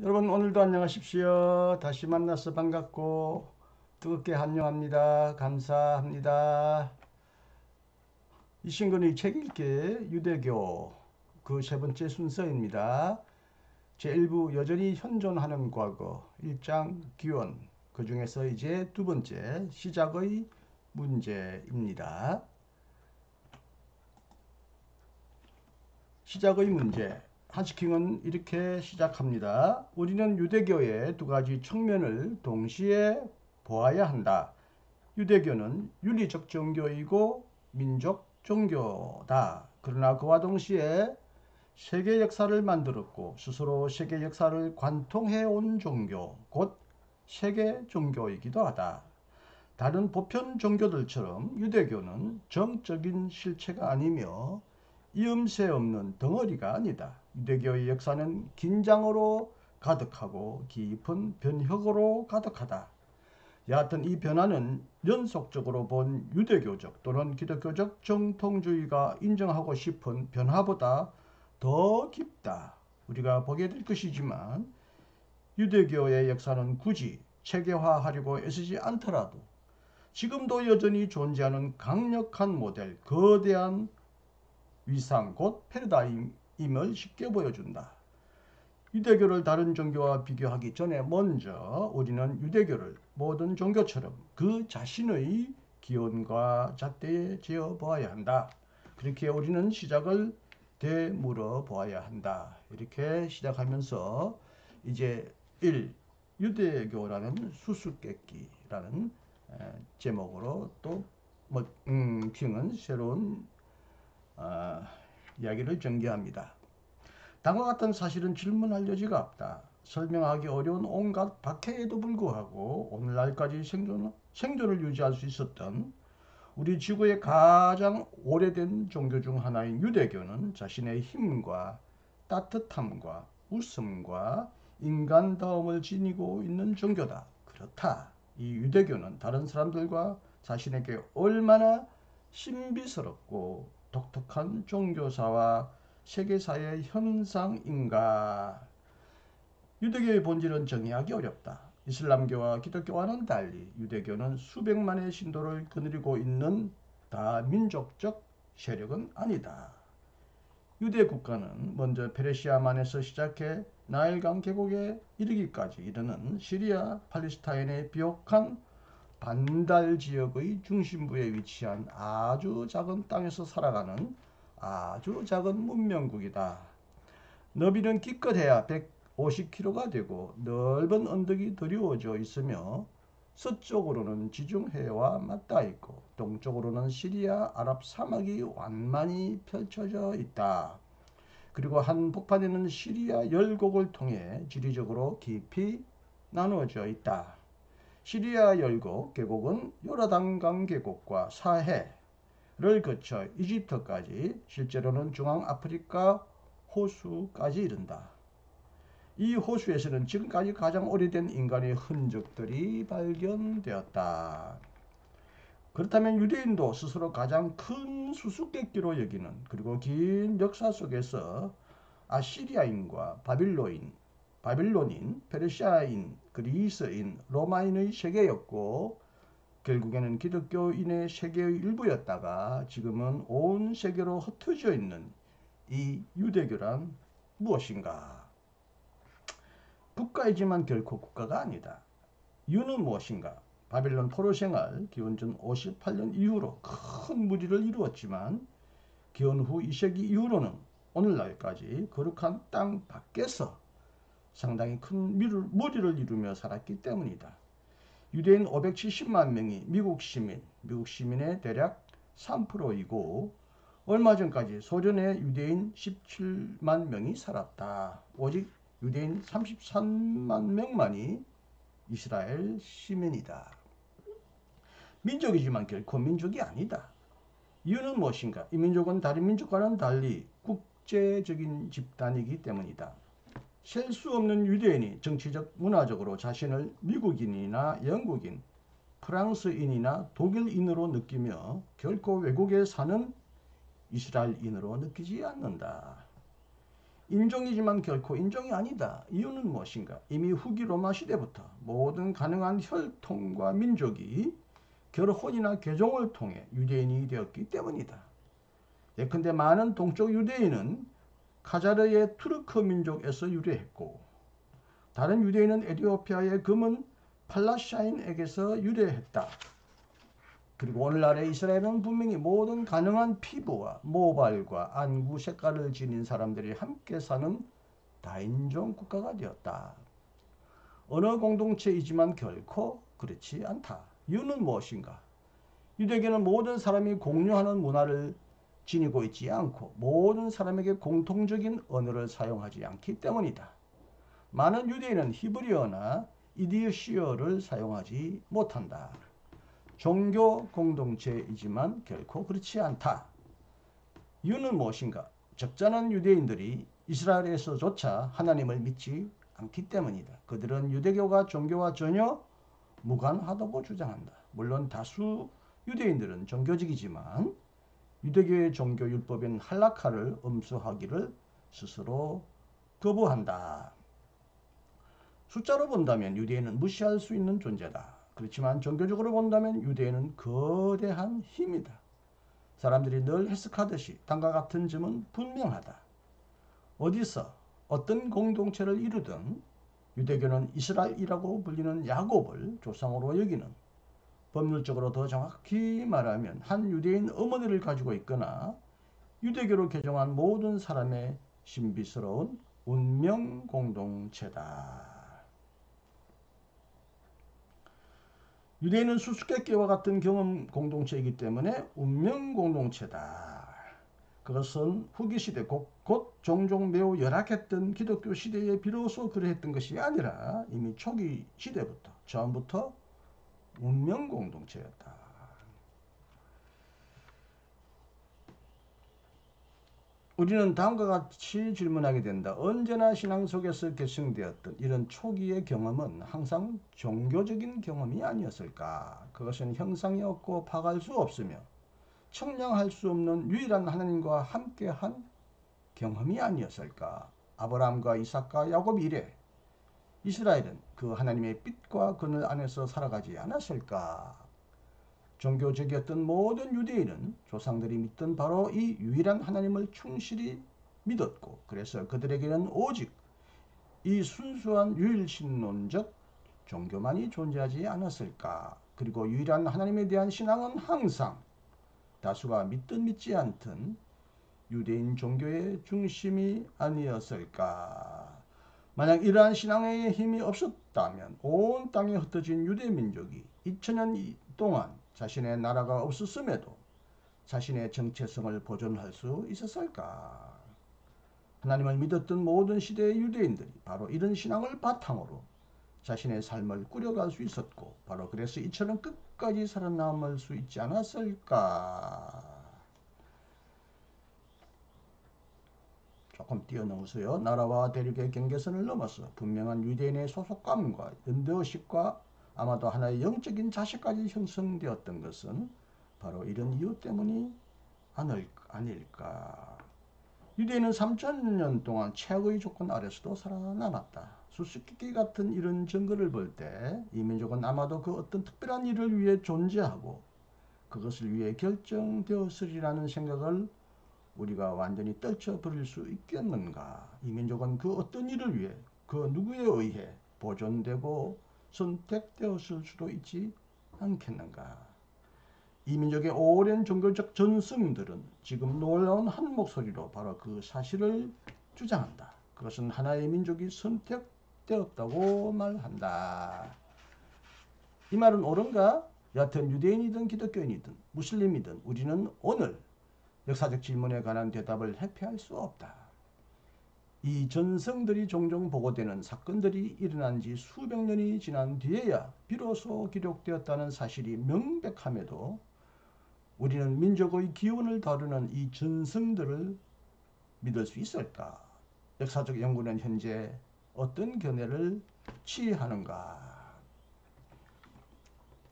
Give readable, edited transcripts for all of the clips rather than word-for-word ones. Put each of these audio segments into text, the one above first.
여러분 오늘도 안녕하십시오. 다시 만나서 반갑고 뜨겁게 환영합니다. 감사합니다. 이 친구는 책 읽기 유대교 그 세 번째 순서입니다. 제1부 여전히 현존하는 과거 1장 기원 그 중에서 이제 두 번째 시작의 문제입니다. 시작의 문제 한스킹은 이렇게 시작합니다. 우리는 유대교의 두 가지 측면을 동시에 보아야 한다. 유대교는 윤리적 종교이고 민족 종교다. 그러나 그와 동시에 세계 역사를 만들었고 스스로 세계 역사를 관통해 온 종교, 곧 세계 종교이기도 하다. 다른 보편 종교들처럼 유대교는 정적인 실체가 아니며 이음새 없는 덩어리가 아니다. 유대교의 역사는 긴장으로 가득하고 깊은 변혁으로 가득하다. 여하튼 이 변화는 연속적으로 본 유대교적 또는 기독교적 정통주의가 인정하고 싶은 변화보다 더 깊다. 우리가 보게 될 것이지만 유대교의 역사는 굳이 체계화하려고 애쓰지 않더라도 지금도 여전히 존재하는 강력한 모델, 거대한 위상, 곧 패러다임을 쉽게 보여준다. 유대교를 다른 종교와 비교하기 전에 먼저 우리는 유대교를 모든 종교처럼 그 자신의 기원과 잣대에 지어 보아야 한다. 그렇게 우리는 시작을 되물어 보아야 한다. 이렇게 시작하면서 이제 1. 유대교라는 수수께끼라는 제목으로 또 킹은 새로운 이야기를 전개합니다. 다음과 같은 사실은 질문할 여지가 없다. 설명하기 어려운 온갖 박해에도 불구하고 오늘날까지 생존을 유지할 수 있었던 우리 지구의 가장 오래된 종교 중 하나인 유대교는 자신의 힘과 따뜻함과 웃음과 인간다움을 지니고 있는 종교다. 그렇다. 이 유대교는 다른 사람들과 자신에게 얼마나 신비스럽고 독특한 종교사와 세계사의 현상인가. 유대교의 본질은 정의하기 어렵다. 이슬람교와 기독교와는 달리 유대교는 수백만의 신도를 거느리고 있는 다민족적 세력은 아니다. 유대 국가는 먼저 페르시아만에서 시작해 나일강 계곡에 이르기까지 이르는 시리아, 팔레스타인의 비옥한 반달 지역의 중심부에 위치한 아주 작은 땅에서 살아가는 아주 작은 문명국이다. 너비는 기껏해야 150km가 되고 넓은 언덕이 드리워져 있으며 서쪽으로는 지중해와 맞닿아 있고 동쪽으로는 시리아 아랍 사막이 완만히 펼쳐져 있다. 그리고 한 복판에는 시리아 열곡을 통해 지리적으로 깊이 나누어져 있다. 시리아 열곡 계곡은 요르단강 계곡과 사해를 거쳐 이집트까지 실제로는 중앙아프리카 호수까지 이른다. 이 호수에서는 지금까지 가장 오래된 인간의 흔적들이 발견되었다. 그렇다면 유대인도 스스로 가장 큰 수수께끼로 여기는 그리고 긴 역사 속에서 아시리아인과 바빌론인, 페르시아인, 그리스인, 로마인의 세계였고 결국에는 기독교인의 세계의 일부였다가 지금은 온 세계로 흩어져 있는 이 유대교란 무엇인가? 국가이지만 결코 국가가 아니다. 이유는 무엇인가? 바빌론 포로 생활 기원전 58년 이후로 큰 무리를 이루었지만 기원 후 2세기 이후로는 오늘날까지 거룩한 땅 밖에서 상당히 큰 무리를 이루며 살았기 때문이다. 유대인 570만 명이 미국 시민의 대략 3%이고 얼마 전까지 소련의 유대인 17만 명이 살았다. 오직 유대인 33만 명만이 이스라엘 시민이다. 민족이지만 결코 민족이 아니다. 이유는 무엇인가? 이 민족은 다른 민족과는 달리 국제적인 집단이기 때문이다. 셀 수 없는 유대인이 정치적, 문화적으로 자신을 미국인이나 영국인, 프랑스인이나 독일인으로 느끼며 결코 외국에 사는 이스라엘인으로 느끼지 않는다. 인종이지만 결코 인종이 아니다. 이유는 무엇인가? 이미 후기 로마 시대부터 모든 가능한 혈통과 민족이 결혼이나 개종을 통해 유대인이 되었기 때문이다. 예컨대 많은 동쪽 유대인은 카자르의 투르크 민족에서 유래했고, 다른 유대인은 에티오피아의 금은 팔라샤인에게서 유래했다. 그리고 오늘날의 이스라엘은 분명히 모든 가능한 피부와 모발과 안구 색깔을 지닌 사람들이 함께 사는 다인종 국가가 되었다. 어느 공동체이지만 결코 그렇지 않다. 이유는 무엇인가? 유대교는 모든 사람이 공유하는 문화를 지니고 있지 않고 모든 사람에게 공통적인 언어를 사용하지 않기 때문이다. 많은 유대인은 히브리어나 이디오시어를 사용하지 못한다. 종교 공동체이지만 결코 그렇지 않다. 이유는 무엇인가? 적잖은 유대인들이 이스라엘에서조차 하나님을 믿지 않기 때문이다. 그들은 유대교가 종교와 전혀 무관하다고 주장한다. 물론 다수 유대인들은 종교직이지만 유대교의 종교 율법인 할라카를 엄수하기를 스스로 거부한다. 숫자로 본다면 유대인은 무시할 수 있는 존재다. 그렇지만 종교적으로 본다면 유대인은 거대한 힘이다. 사람들이 늘 해석하듯이 다음과 같은 점은 분명하다. 어디서 어떤 공동체를 이루든 유대교는 이스라엘이라고 불리는 야곱을 조상으로 여기는, 법률적으로 더 정확히 말하면 한 유대인 어머니를 가지고 있거나 유대교로 개종한 모든 사람의 신비스러운 운명 공동체다. 유대인은 수수께끼와 같은 경험 공동체이기 때문에 운명 공동체다. 그것은 후기 시대 곧 종종 매우 열악했던 기독교 시대에 비로소 그러했던 것이 아니라 이미 초기 시대부터 처음부터 운명 공동체였다. 우리는 다음과 같이 질문하게 된다. 언제나 신앙 속에서 결성되었던 이런 초기의 경험은 항상 종교적인 경험이 아니었을까? 그것은 형상이 없고 파악할 수 없으며 측량할 수 없는 유일한 하나님과 함께한 경험이 아니었을까? 아브라함과 이삭과 야곱 이래 이스라엘은 그 하나님의 빛과 그늘 안에서 살아가지 않았을까? 종교적이었던 모든 유대인은 조상들이 믿던 바로 이 유일한 하나님을 충실히 믿었고, 그래서 그들에게는 오직 이 순수한 유일신론적 종교만이 존재하지 않았을까? 그리고 유일한 하나님에 대한 신앙은 항상 다수가 믿든 믿지 않든 유대인 종교의 중심이 아니었을까? 만약 이러한 신앙의 힘이 없었다면 온 땅에 흩어진 유대 민족이 2000년 동안 자신의 나라가 없었음에도 자신의 정체성을 보존할 수 있었을까? 하나님을 믿었던 모든 시대의 유대인들이 바로 이런 신앙을 바탕으로 자신의 삶을 꾸려갈 수 있었고, 바로 그래서 이처럼 끝까지 살아남을 수 있지 않았을까? 조금 뛰어넘으세요. 나라와 대륙의 경계선을 넘어서 분명한 유대인의 소속감과 연대의식과 아마도 하나의 영적인 자식까지 형성되었던 것은 바로 이런 이유 때문이 아닐까. 유대인은 3000년 동안 최악의 조건 아래서도 살아남았다. 수수께끼 같은 이런 증거를 볼 때 이 민족은 아마도 그 어떤 특별한 일을 위해 존재하고 그것을 위해 결정되었으리라는 생각을 우리가 완전히 떨쳐버릴 수 있겠는가? 이 민족은 그 어떤 일을 위해 그 누구에 의해 보존되고 선택되었을 수도 있지 않겠는가? 이 민족의 오랜 종교적 전승들은 지금 놀라운 한 목소리로 바로 그 사실을 주장한다. 그것은 하나의 민족이 선택되었다고 말한다. 이 말은 옳은가? 여하튼 유대인이든 기독교인이든 무슬림이든 우리는 오늘 역사적 질문에 관한 대답을 회피할 수 없다. 이 전승들이 종종 보고되는 사건들이 일어난 지 수백 년이 지난 뒤에야 비로소 기록되었다는 사실이 명백함에도 우리는 민족의 기운을 다루는 이 전승들을 믿을 수 있을까? 역사적 연구는 현재 어떤 견해를 취하는가?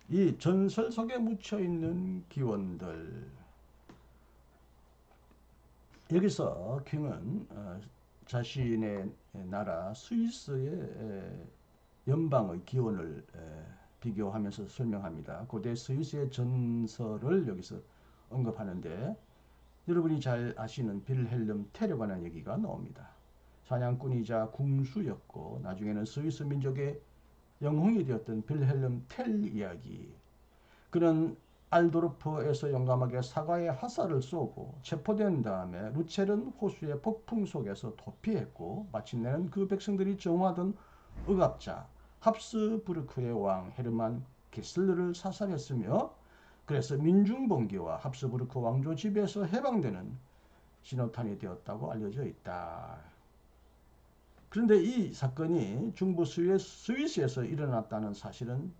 이 전설 속에 묻혀있는 기원들, 여기서 킹은 자신의 나라 스위스의 연방의 기원을 비교하면서 설명합니다. 고대 스위스의 전설을 여기서 언급하는데 여러분이 잘 아시는 빌헬름 텔에 관한 얘기가 나옵니다. 사냥꾼이자 궁수였고 나중에는 스위스 민족의 영웅이 되었던 빌헬름 텔 이야기. 그는 알도르프에서 용감하게 사과의 화살을 쏘고 체포된 다음에 루체른 호수의 폭풍 속에서 도피했고 마침내는 그 백성들이 정화하던 억압자 합스부르크의 왕 헤르만 게슬르를 사살했으며 그래서 민중봉기와 합스부르크 왕조 지배에서 해방되는 신호탄이 되었다고 알려져 있다. 그런데 이 사건이 중부 스위스에서 일어났다는 사실은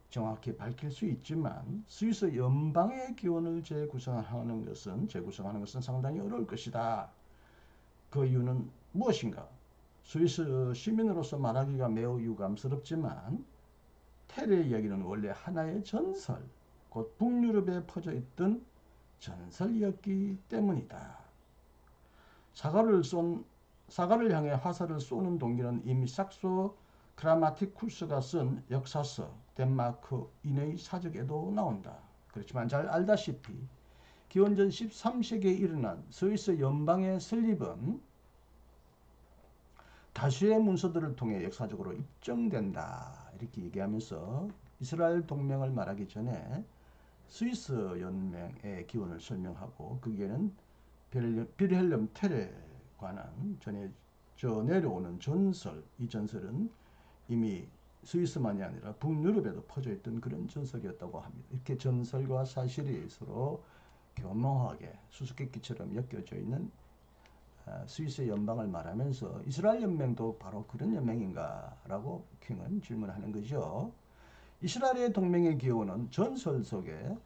정확히 밝힐 수 있지만 스위스 연방의 기원을 재구성하는 것은 상당히 어려울 것이다. 그 이유는 무엇인가? 스위스 시민으로서 말하기가 매우 유감스럽지만 텔의 이야기는 원래 하나의 전설, 곧 북유럽에 퍼져 있던 전설이었기 때문이다. 사과를 향해 화살을 쏘는 동기는 이미 삭소 그라마티쿠스가 쓴 역사서 덴마크인의 사적에도 나온다. 그렇지만 잘 알다시피 기원전 13세기에 일어난 스위스 연방의 설립은 다수의 문서들을 통해 역사적으로 입증된다. 이렇게 얘기하면서 이스라엘 동맹을 말하기 전에 스위스 연맹의 기원을 설명하고 거기에는 빌헬름 텔에 관한 전해져 내려오는 전설, 이 전설은 이미 스위스만이 아니라 북유럽에도 퍼져 있던 그런 전설이었다고 합니다. 이렇게 전설과 사실이 서로 교묘하게 수수께끼처럼 엮여져 있는 스위스 연방을 말하면서 이스라엘 연맹도 바로 그런 연맹인가 라고 킹은 질문하는 거죠. 이스라엘의 동맹의 기원은 전설 속에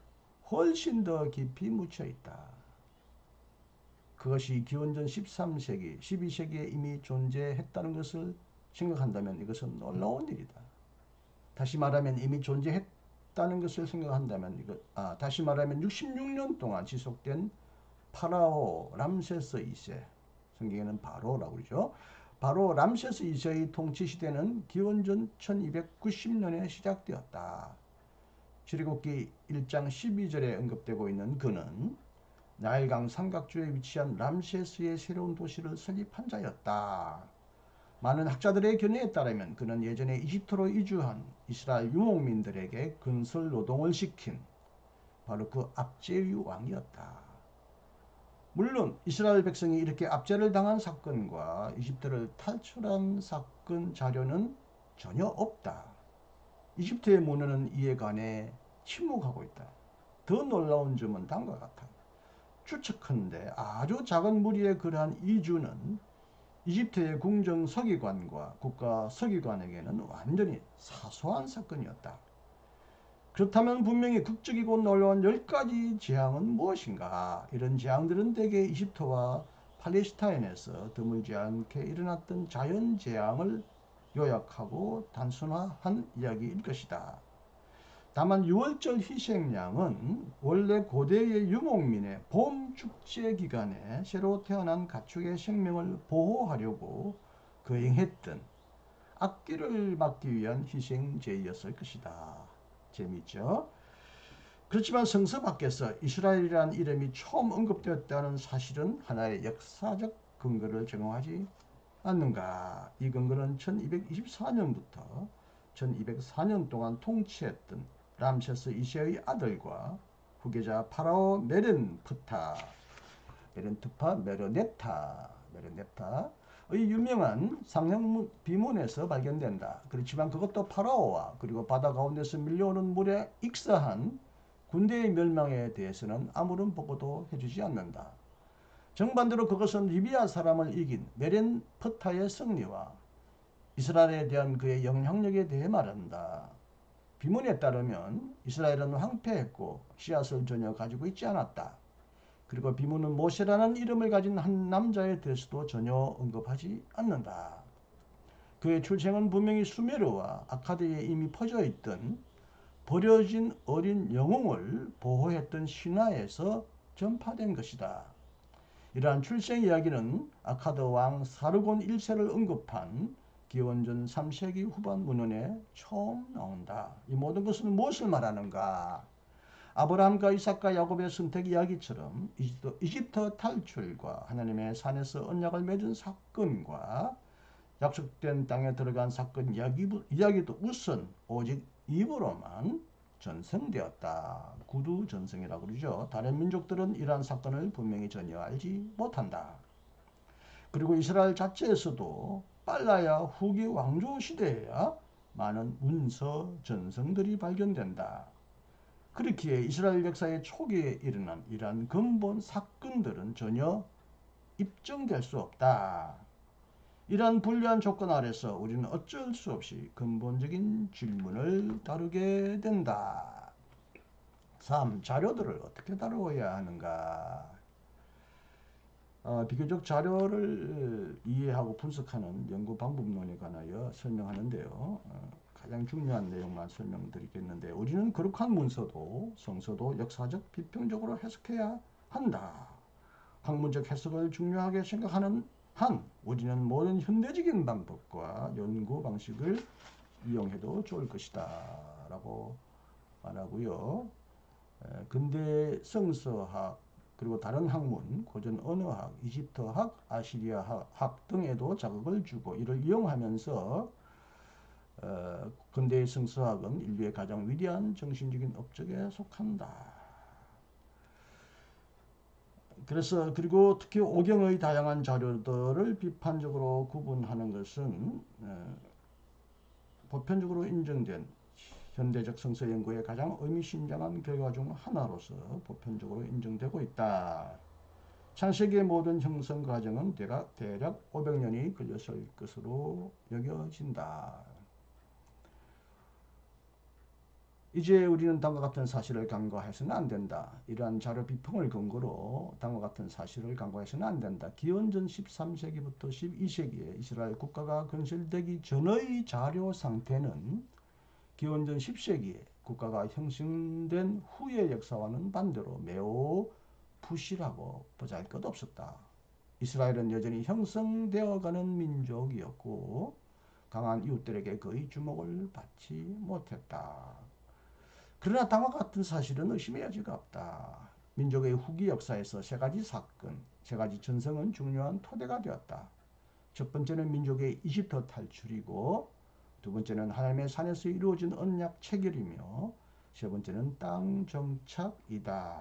훨씬 더 깊이 묻혀 있다. 그것이 기원전 13세기, 12세기에 이미 존재했다는 것을 생각한다면 이것은 놀라운 일이다. 다시 말하면 이미 존재했다는 것을 생각한다면 다시 말하면 66년 동안 지속된 파라오 람세스 2세, 성경에는 바로라고 그러죠. 바로 람세스 2세의 통치 시대는 기원전 1290년에 시작되었다. 출애굽기 1장 12절에 언급되고 있는 그는 나일강 삼각주에 위치한 람세스의 새로운 도시를 설립한 자였다. 많은 학자들의 견해에 따르면 그는 예전에 이집트로 이주한 이스라엘 유목민들에게 건설 노동을 시킨 바로 그 압제의 왕이었다. 물론 이스라엘 백성이 이렇게 압제를 당한 사건과 이집트를 탈출한 사건 자료는 전혀 없다. 이집트의 문헌은 이에 관해 침묵하고 있다. 더 놀라운 점은 다음과 같아. 추측컨대 아주 작은 무리의 그러한 이주는 이집트의 궁정 서기관과 국가 서기관에게는 완전히 사소한 사건이었다. 그렇다면 분명히 극적이고 놀라운 10가지 재앙은 무엇인가? 이런 재앙들은 대개 이집트와 팔레스타인에서 드물지 않게 일어났던 자연재앙을 요약하고 단순화한 이야기일 것이다. 다만 6월절 희생양은 원래 고대의 유목민의 봄 축제 기간에 새로 태어난 가축의 생명을 보호하려고 거행했던 악기를 막기 위한 희생제였을 것이다. 재미있죠? 그렇지만 성서 밖에서 이스라엘이라는 이름이 처음 언급되었다는 사실은 하나의 역사적 근거를 제공하지 않는가? 이 근거는 1224년부터 1204년 동안 통치했던 람세스 2세의 아들과 후계자 파라오 메르네타의 유명한 상형 비문에서 발견된다. 그렇지만 그것도 파라오와 그리고 바다 가운데서 밀려오는 물에 익사한 군대의 멸망에 대해서는 아무런 보고도 해주지 않는다. 정반대로 그것은 리비아 사람을 이긴 메렌프타의 승리와 이스라엘에 대한 그의 영향력에 대해 말한다. 비문에 따르면 이스라엘은 황폐했고 씨앗을 전혀 가지고 있지 않았다. 그리고 비문은 모세라는 이름을 가진 한 남자에 대해서도 전혀 언급하지 않는다. 그의 출생은 분명히 수메르와 아카드에 이미 퍼져 있던 버려진 어린 영웅을 보호했던 신화에서 전파된 것이다. 이러한 출생 이야기는 아카드 왕 사르곤 1세를 언급한 기원전 3세기 후반 문헌에 처음 나온다. 이 모든 것은 무엇을 말하는가? 아브라함과 이삭과 야곱의 선택 이야기처럼 이집트 탈출과 하나님의 산에서 언약을 맺은 사건과 약속된 땅에 들어간 사건 이야기도 우선 오직 입으로만 전승되었다. 구두 전승이라고 그러죠. 다른 민족들은 이러한 사건을 분명히 전혀 알지 못한다. 그리고 이스라엘 자체에서도 빨라야 후기 왕조 시대에야 많은 문서 전승들이 발견된다. 그렇기에 이스라엘 역사의 초기에 일어난 이러한 근본 사건들은 전혀 입증될 수 없다. 이러한 불리한 조건 아래서 우리는 어쩔 수 없이 근본적인 질문을 다루게 된다. 3. 자료들을 어떻게 다루어야 하는가? 비교적 자료를 이해하고 분석하는 연구 방법론에 관하여 설명하는데요. 가장 중요한 내용만 설명드리겠는데, 우리는 거룩한 문서도 성서도 역사적 비평적으로 해석해야 한다. 학문적 해석을 중요하게 생각하는 한 우리는 모든 현대적인 방법과 연구 방식을 이용해도 좋을 것이다 라고 말하고요. 근대 성서학 그리고 다른 학문, 고전 언어학, 이집트학, 아시리아학 등에도 자극을 주고 이를 이용하면서 근대의 성서학은 인류의 가장 위대한 정신적인 업적에 속한다. 그리고 특히 오경의 다양한 자료들을 비판적으로 구분하는 것은 보편적으로 인정된 현대적 성서 연구의 가장 의미심장한 결과 중 하나로서 보편적으로 인정되고 있다. 창세기의 모든 형성 과정은 대략 500년이 걸렸을 것으로 여겨진다. 이제 우리는 다음과 같은 사실을 간과해서는 안 된다. 이러한 자료 비평을 근거로 다음과 같은 사실을 간과해서는 안 된다. 기원전 13세기부터 12세기에 이스라엘 국가가 건설되기 전의 자료 상태는 기원전 10세기에 국가가 형성된 후의 역사와는 반대로 매우 부실하고 보잘것없었다. 이스라엘은 여전히 형성되어가는 민족이었고 강한 이웃들에게 거의 주목을 받지 못했다. 그러나 다음과 같은 사실은 의심의 여지가 없다. 민족의 후기 역사에서 세 가지 사건, 세 가지 전성은 중요한 토대가 되었다. 첫 번째는 민족의 이집트 탈출이고, 두 번째는 하나님의 산에서 이루어진 언약 체결이며, 세 번째는 땅 정착이다.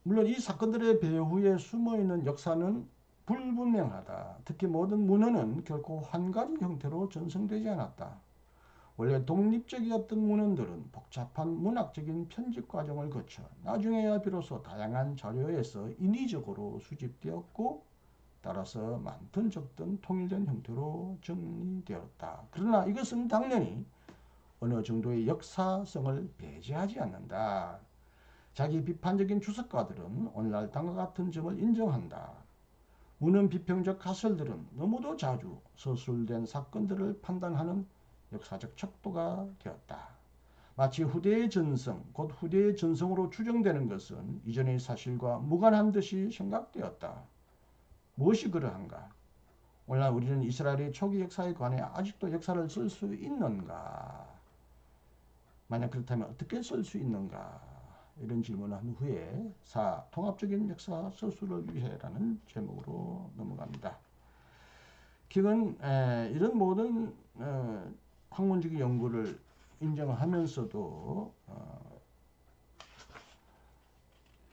물론 이 사건들의 배후에 숨어있는 역사는 불분명하다. 특히 모든 문헌은 결코 한 가지 형태로 전승되지 않았다. 원래 독립적이었던 문헌들은 복잡한 문학적인 편집 과정을 거쳐 나중에야 비로소 다양한 자료에서 인위적으로 수집되었고, 따라서 많든 적든 통일된 형태로 정리되었다. 그러나 이것은 당연히 어느 정도의 역사성을 배제하지 않는다. 자기 비판적인 주석가들은 오늘날 다음과 같은 점을 인정한다. 문헌 비평적 가설들은 너무도 자주 서술된 사건들을 판단하는 역사적 척도가 되었다. 마치 후대의 전성, 곧 후대의 전성으로 추정되는 것은 이전의 사실과 무관한 듯이 생각되었다. 무엇이 그러한가? 오늘날 우리는 이스라엘의 초기 역사에 관해 아직도 역사를 쓸 수 있는가? 만약 그렇다면 어떻게 쓸 수 있는가? 이런 질문을 한 후에 4. 통합적인 역사 서술을 위해라는 제목으로 넘어갑니다. 킥은 이런 모든 학문적인 연구를 인정하면서도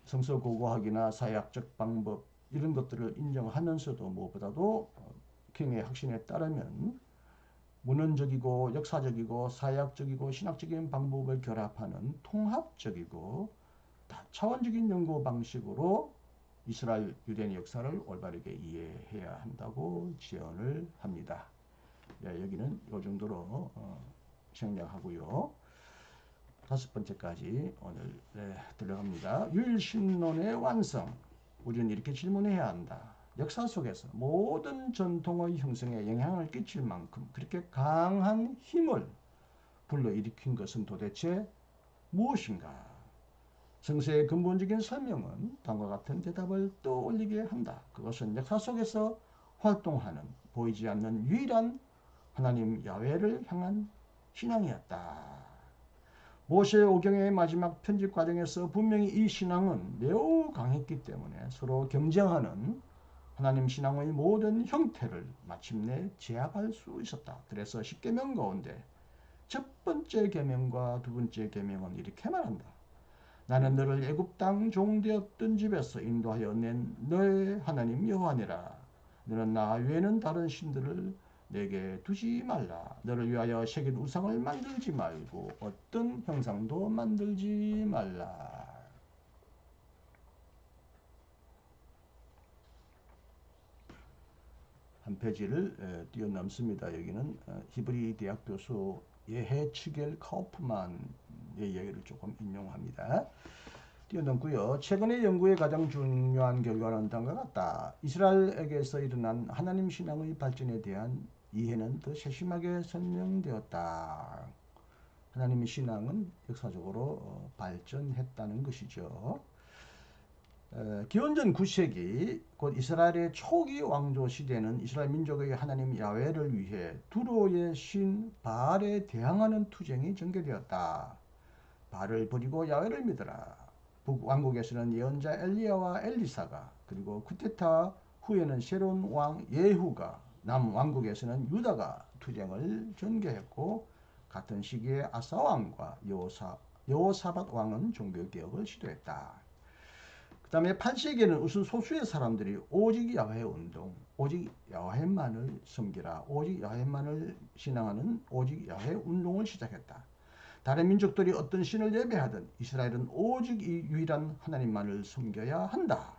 성서 고고학이나 사회학적 방법 이런 것들을 인정하면서도 무엇보다도 킹의 확신에 따르면 문헌적이고 역사적이고 사회학적이고 신학적인 방법을 결합하는 통합적이고 다차원적인 연구 방식으로 이스라엘 유대인의 역사를 올바르게 이해해야 한다고 지언을 합니다. 여기는 이 정도로 생략하고요. 5번째까지 오늘 들어갑니다. 유일신론의 완성. 우리는 이렇게 질문해야 한다. 역사 속에서 모든 전통의 형성에 영향을 끼칠 만큼 그렇게 강한 힘을 불러일으킨 것은 도대체 무엇인가? 성서의 근본적인 설명은 다음과 같은 대답을 떠올리게 한다. 그것은 역사 속에서 활동하는 보이지 않는 유일한 하나님 야훼를 향한 신앙이었다. 모세 오경의 마지막 편집 과정에서 분명히 이 신앙은 매우 강했기 때문에 서로 경쟁하는 하나님 신앙의 모든 형태를 마침내 제압할 수 있었다. 그래서 10계명 가운데 첫 번째 계명과 두 번째 계명은 이렇게 말한다. 나는 너를 애굽 땅 종되었던 집에서 인도하여 낸 너의 하나님 여호와니라. 너는 나 외에는 다른 신들을 내게 두지 말라. 너를 위하여 새긴 우상을 만들지 말고 어떤 형상도 만들지 말라. 한 페이지를 뛰어넘습니다. 여기는 히브리 대학 교수 예헤츠겔 카우프만의 얘기를 조금 인용합니다. 뛰어넘고요. 최근의 연구의 가장 중요한 결과는 다음과 같다. 이스라엘에게서 일어난 하나님 신앙의 발전에 대한 이해는 더 세심하게 설명되었다. 하나님의 신앙은 역사적으로 발전했다는 것이죠. 기원전 9세기 곧 이스라엘의 초기 왕조 시대는 이스라엘 민족의 하나님 야훼를 위해 두로의 신 바알에 대항하는 투쟁이 전개되었다. 바알을 버리고 야훼를 믿어라. 북왕국에서는 예언자 엘리야와 엘리사가, 그리고 쿠데타 후에는 새로운 왕 예후가, 남왕국에서는 유다가 투쟁을 전개했고, 같은 시기에 아사 왕과 여호사밧 왕은 종교개혁을 시도했다. 그 다음에 8세기에는 우선 소수의 사람들이 오직 야훼 운동, 오직 야훼만을 섬기라, 오직 야훼만을 신앙하는 오직 야훼 운동을 시작했다. 다른 민족들이 어떤 신을 예배하든 이스라엘은 오직 이 유일한 하나님만을 섬겨야 한다.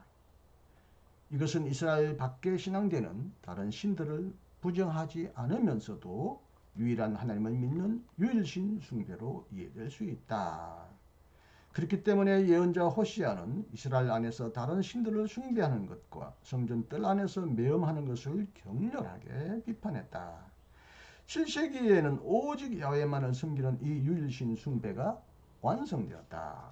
이것은 이스라엘 밖에 신앙되는 다른 신들을 부정하지 않으면서도 유일한 하나님을 믿는 유일신 숭배로 이해될 수 있다. 그렇기 때문에 예언자 호시아는 이스라엘 안에서 다른 신들을 숭배하는 것과 성전 뜰 안에서 매음하는 것을 격렬하게 비판했다. 7세기에는 오직 야훼만을 섬기는 이 유일신 숭배가 완성되었다.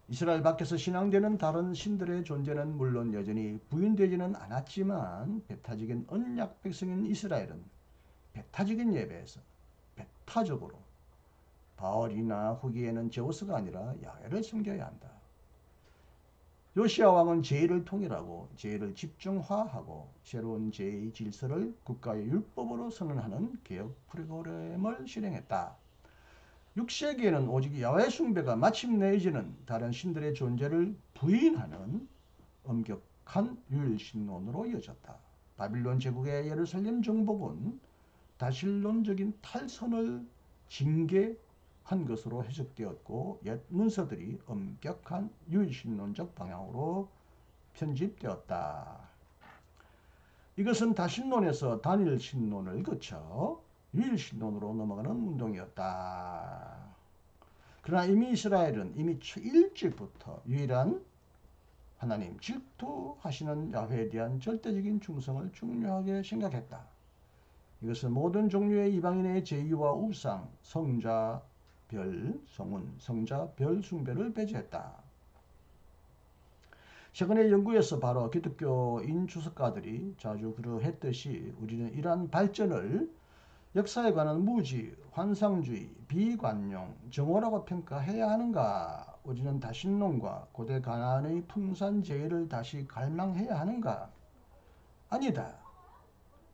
이스라엘 밖에서 신앙되는 다른 신들의 존재는 물론 여전히 부인되지는 않았지만 배타적인 언약 백성인 이스라엘은 배타적인 예배에서 배타적으로 바알이나 후기에는 제우스가 아니라 야훼를 섬겨야 한다. 요시야 왕은 제의를 통일하고 제의를 집중화하고 새로운 제의 질서를 국가의 율법으로 선언하는 개혁 프로그램을 실행했다. 6세기에는 오직 야훼 숭배가 마침내 이제는 다른 신들의 존재를 부인하는 엄격한 유일신론으로 이어졌다. 바빌론 제국의 예루살렘 정복은 다신론적인 탈선을 징계한 것으로 해석되었고 옛 문서들이 엄격한 유일신론적 방향으로 편집되었다. 이것은 다신론에서 단일신론을 거쳐 유일신론으로 넘어가는 운동이었다. 그러나 이미 이스라엘은 이미 일찍부터 유일한 하나님, 질투하시는 야훼에 대한 절대적인 충성을 중요하게 생각했다. 이것은 모든 종류의 이방인의 제의와 우상, 성자, 별, 성운, 성자, 별 숭배를 배제했다. 최근의 연구에서 바로 기독교인 주석가들이 자주 그러했듯이 우리는 이러한 발전을 역사에 관한 무지, 환상주의, 비관용, 정오라고 평가해야 하는가? 우리는 다신론과 고대 가나안의 풍산제의를 다시 갈망해야 하는가? 아니다.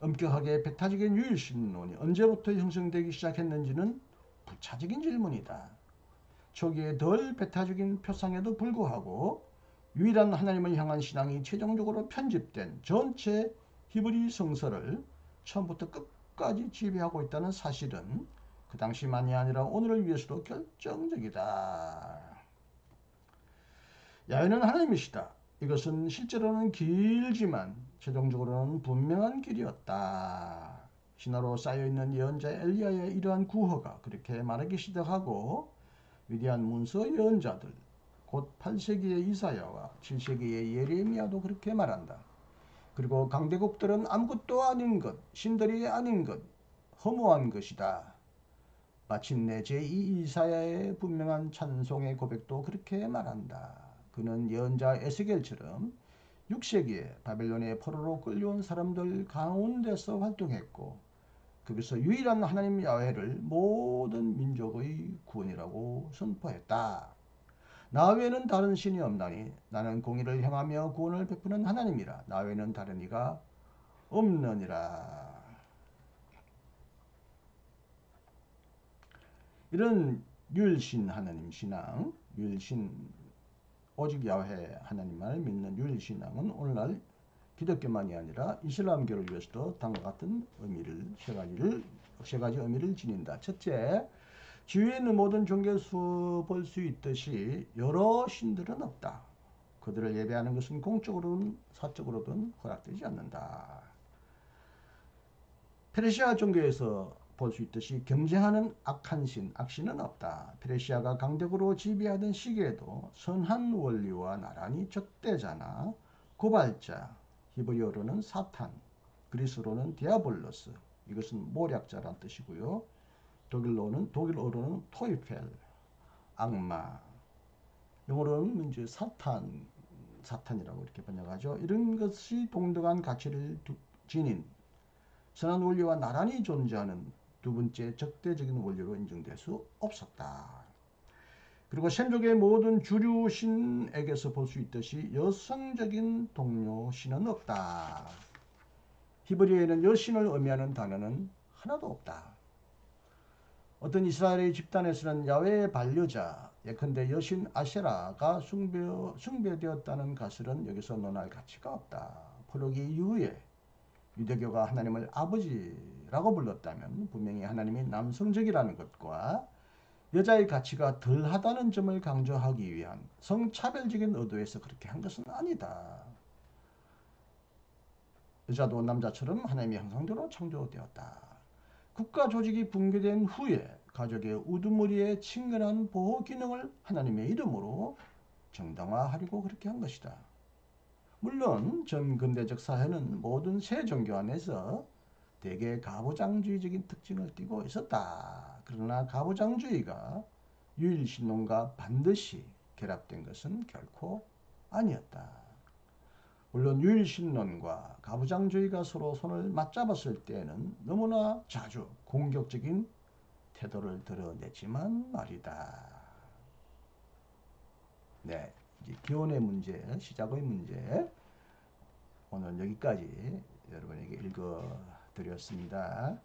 엄격하게 배타적인 유일신론이 언제부터 형성되기 시작했는지는 부차적인 질문이다. 초기에 덜 배타적인 표상에도 불구하고 유일한 하나님을 향한 신앙이 최종적으로 편집된 전체 히브리 성서를 처음부터 끝까지 지배하고 있다는 사실은 그 당시만이 아니라 오늘을 위해서도 결정적이다. 야훼는 하나님이시다. 이것은 실제로는 길지만 최종적으로는 분명한 길이었다. 신화로 쌓여있는 예언자 엘리야의 이러한 구호가 그렇게 말하기 시작하고 위대한 문서 예언자들 곧 8세기의 이사야와 7세기의 예레미야도 그렇게 말한다. 그리고 강대국들은 아무것도 아닌 것, 신들이 아닌 것, 허무한 것이다. 마침내 제2 이사야의 분명한 찬송의 고백도 그렇게 말한다. 그는 예언자 에스겔처럼 6세기에 바벨론의 포로로 끌려온 사람들 가운데서 활동했고 거기서 유일한 하나님 야훼를 모든 민족의 구원이라고 선포했다. 나 외에는 다른 신이 없나니 나는 공의를 행하며 구원을 베푸는 하나님이라. 나 외에는 다른 이가 없느니라. 이런 유일신 하나님 신앙, 유일신 오직 야훼 하나님만을 믿는 유일신앙은 오늘날 기독교만이 아니라 이슬람교를 위해서도 다음과 같은 의미를 세 가지 의미를 지닌다. 첫째, 주위에 있는 모든 종교에서 볼 수 있듯이 여러 신들은 없다. 그들을 예배하는 것은 공적으로든 사적으로든 허락되지 않는다. 페르시아 종교에서 볼 수 있듯이 경쟁하는 악한 신, 악신은 없다. 페르시아가 강력으로 지배하던 시기에도 선한 원리와 나란히 적대자나 고발자, 히브리어로는 사탄, 그리스어로는 디아볼로스, 이것은 모략자란 뜻이고요. 독일어로는 토이펠, 악마, 영어로는 이제 사탄이라고 이렇게 번역하죠. 이런 것이 동등한 가치를 지닌 선한 원리와 나란히 존재하는 두 번째 적대적인 원리로 인정될 수 없었다. 그리고 셈족의 모든 주류 신에게서 볼 수 있듯이 여성적인 동료 신은 없다. 히브리어에는 여신을 의미하는 단어는 하나도 없다. 어떤 이스라엘의 집단에서는 야훼의 반려자, 예컨대 여신 아세라가 숭배되었다는 것은 여기서 논할 가치가 없다. 포로기 이후에 유대교가 하나님을 아버지라고 불렀다면 분명히 하나님이 남성적이라는 것과 여자의 가치가 덜하다는 점을 강조하기 위한 성차별적인 의도에서 그렇게 한 것은 아니다. 여자도 남자처럼 하나님의 형상대로 창조되었다. 국가 조직이 붕괴된 후에 가족의 우두머리에 친근한 보호 기능을 하나님의 이름으로 정당화하려고 그렇게 한 것이다. 물론 전 근대적 사회는 모든 새 종교 안에서 대개 가부장주의적인 특징을 띠고 있었다. 그러나 가부장주의가 유일신론과 반드시 결합된 것은 결코 아니었다. 물론 유일신론과 가부장주의가 서로 손을 맞잡았을 때에는 너무나 자주 공격적인 태도를 드러냈지만 말이다. 네, 이제 기원의 문제, 시작의 문제 오늘 여기까지 여러분에게 읽어드렸습니다.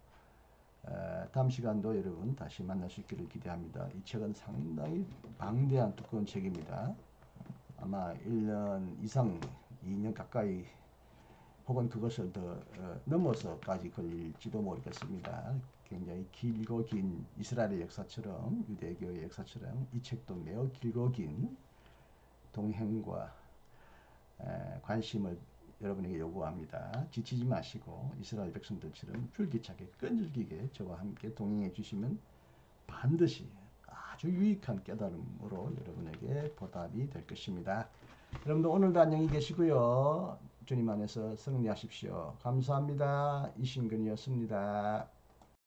다음 시간도 여러분 다시 만날 수 있기를 기대합니다. 이 책은 상당히 방대한 두꺼운 책입니다. 아마 1년 이상, 2년 가까이 혹은 그것을 더 넘어서까지 걸릴지도 모르겠습니다. 굉장히 길고 긴 이스라엘의 역사처럼 유대교의 역사처럼 이 책도 매우 길고 긴 동행과 관심을 여러분에게 요구합니다. 지치지 마시고 이스라엘 백성들처럼 줄기차게 끈질기게 저와 함께 동행해 주시면 반드시 아주 유익한 깨달음으로 여러분에게 보답이 될 것입니다. 여러분도 오늘도 안녕히 계시고요. 주님 안에서 승리하십시오. 감사합니다. 이신근이었습니다.